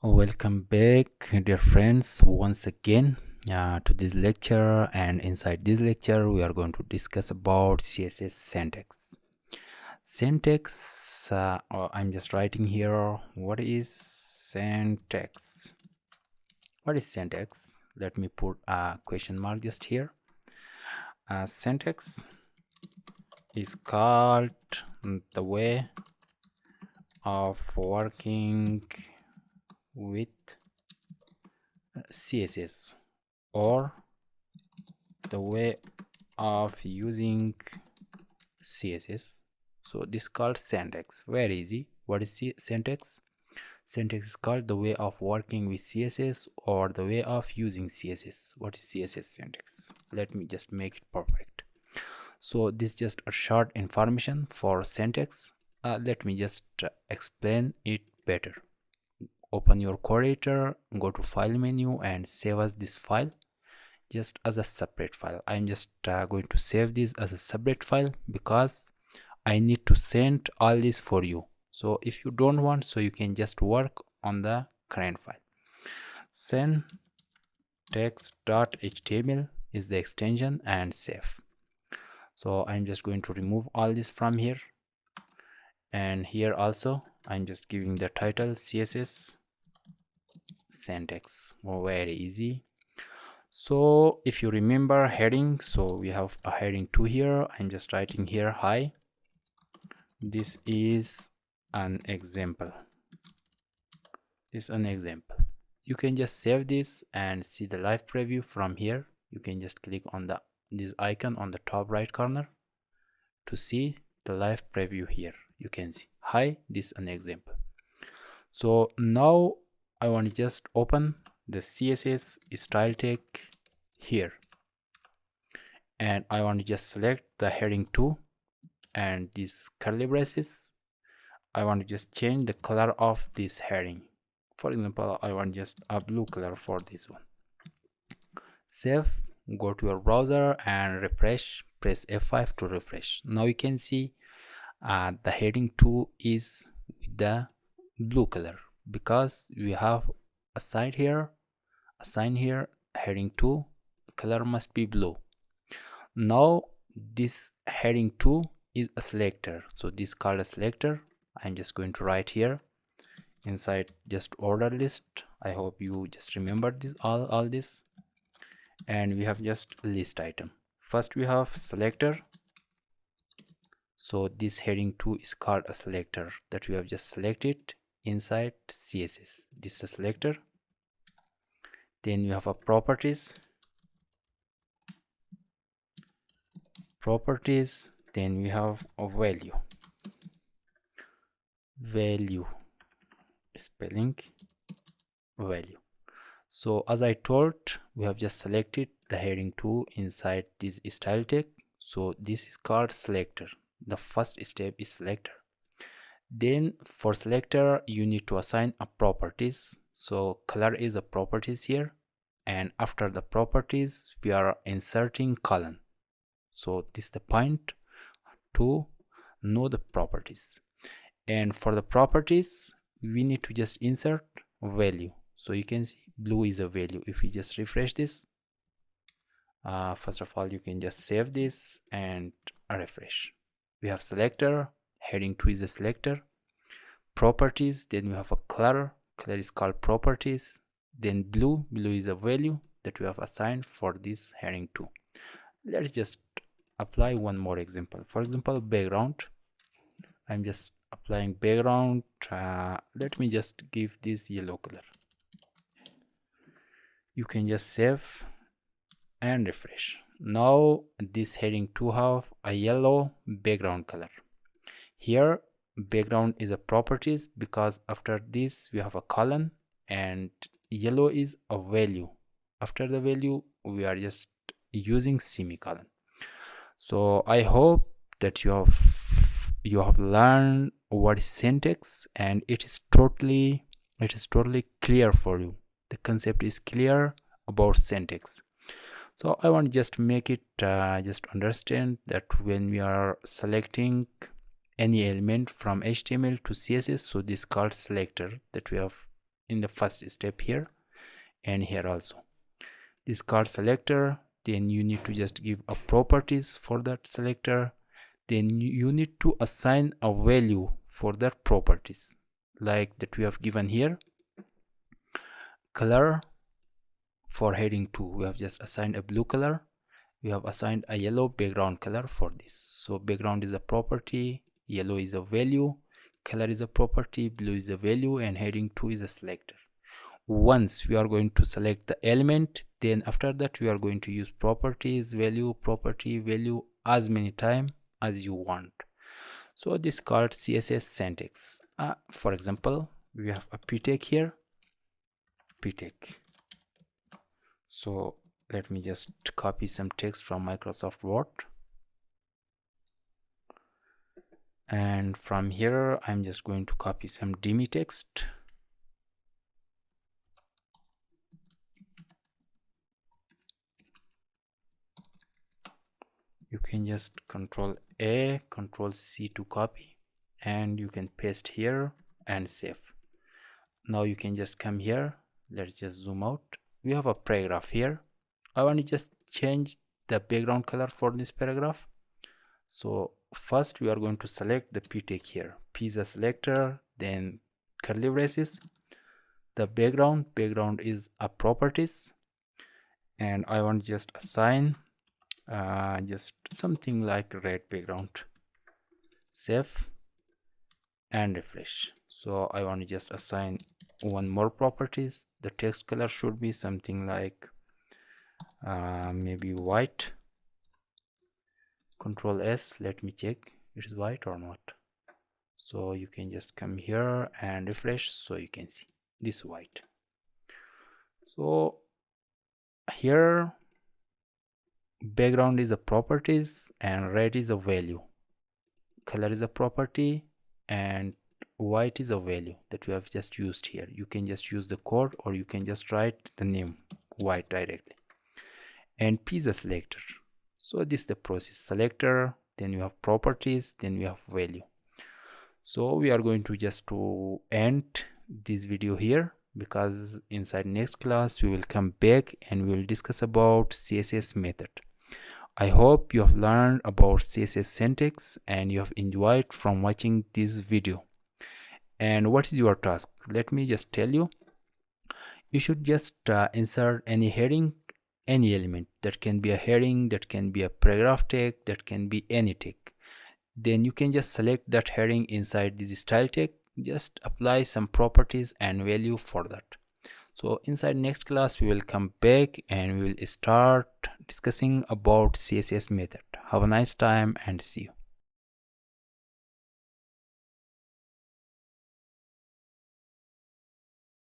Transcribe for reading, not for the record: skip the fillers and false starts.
Welcome back, dear friends, once again to this lecture. And inside this lecture we are going to discuss about CSS syntax. I'm just writing here, what is syntax? What is syntax? Let me put a question mark just here. Syntax is called the way of working with CSS, or the way of using CSS. So this is called syntax. Very easy. What is syntax? Syntax is called the way of working with CSS or the way of using CSS. What is CSS syntax? Let me just make it perfect. So this is just a short information for syntax. Let me just explain it better. Open your core editor, go to file menu and save as this file just as a separate file. I'm just going to save this as a separate file because I need to send all this for you. So if you don't want, so you can just work on the current file. Send text.html is the extension and save. So I'm just going to remove all this from here, and here also I'm just giving the title CSS syntax. Very easy. So if you remember heading, so we have a heading 2 here. I'm just writing here, hi, this is an example. This is an example. You can just save this and see the live preview from here. You can just click on this icon on the top right corner to see the live preview here. You can see, hi, this is an example. So now I want to just open the CSS style tag here, and I want to just select the heading 2 and these curly braces. I want to just change the color of this heading. For example, I want just a blue color for this one. Save, go to your browser and refresh, press F5 to refresh. Now you can see the heading 2 is with the blue color because we have assigned here heading 2 color must be blue. Now this heading 2 is a selector, so this is called a selector. I'm just going to write here inside just order list. I hope you just remember this all this, and we have just list item. First we have selector, so this heading 2 is called a selector that we have just selected inside CSS. This is a selector. Then we have a properties, then we have a value spelling value. So as I told, we have just selected the heading 2 inside this style tag, so this is called selector. The first step is selector. Then for selector you need to assign a properties, so color is a properties here, and after the properties we are inserting colon. So this is the point to know the properties. And for the properties we need to just insert value. So you can see blue is a value. If we just refresh this, first of all you can just save this and refresh. We have selector, heading 2 is a selector, properties, then we have a color is called properties, then blue is a value that we have assigned for this heading 2. Let's just apply one more example. For example, background. I'm just applying background. Let me just give this yellow color. You can just save and refresh. Now this heading 2 have a yellow background color. Here background is a properties because after this we have a colon, and yellow is a value. After the value we are just using semicolon. So I hope that you have learned what is syntax, and it is totally clear for you. The concept is clear about syntax. So I want to just make it just understand that when we are selecting any element from HTML to CSS, so this is called selector that we have in the first step here and here also. This card selector, then you need to just give a properties for that selector. Then you need to assign a value for that properties like that we have given here. Color for heading 2, we have just assigned a blue color. We have assigned a yellow background color for this. So background is a property, yellow is a value, color is a property, blue is a value, and heading 2 is a selector. Once we are going to select the element, then after that we are going to use properties, value, property, value as many times as you want. So this called CSS syntax. For example, we have a ptag here, ptag. So let me just copy some text from Microsoft Word, and from here I'm just going to copy some demi text. You can just Control A, Control C to copy, and you can paste here and save. Now you can just come here. Let's just zoom out. We have a paragraph here. I want to just change the background color for this paragraph. So first we are going to select the ptag here. P is a selector, then curly braces. The background is a properties, and I want to just assign just something like red background. Save and refresh. So I want to just assign one more properties. The text color should be something like maybe white. Control S, let me check it is white or not. So you can just come here and refresh, so you can see this white. So here background is a properties and red is a value, color is a property, and white is a value that we have just used here. You can just use the code, or you can just write the name white directly. And P is a selector. So this is the process: selector, then you have properties, then we have value. So we are going to just to end this video here, because inside next class we will come back and we will discuss about CSS method. I hope you have learned about CSS syntax and you have enjoyed from watching this video. And what is your task? Let me just tell you. You should just insert any heading, any element. That can be a heading, that can be a paragraph tag, that can be any tag. Then you can just select that heading inside this style tag, just apply some properties and value for that. So inside next class we will come back and we will start discussing about CSS method. Have a nice time and see you.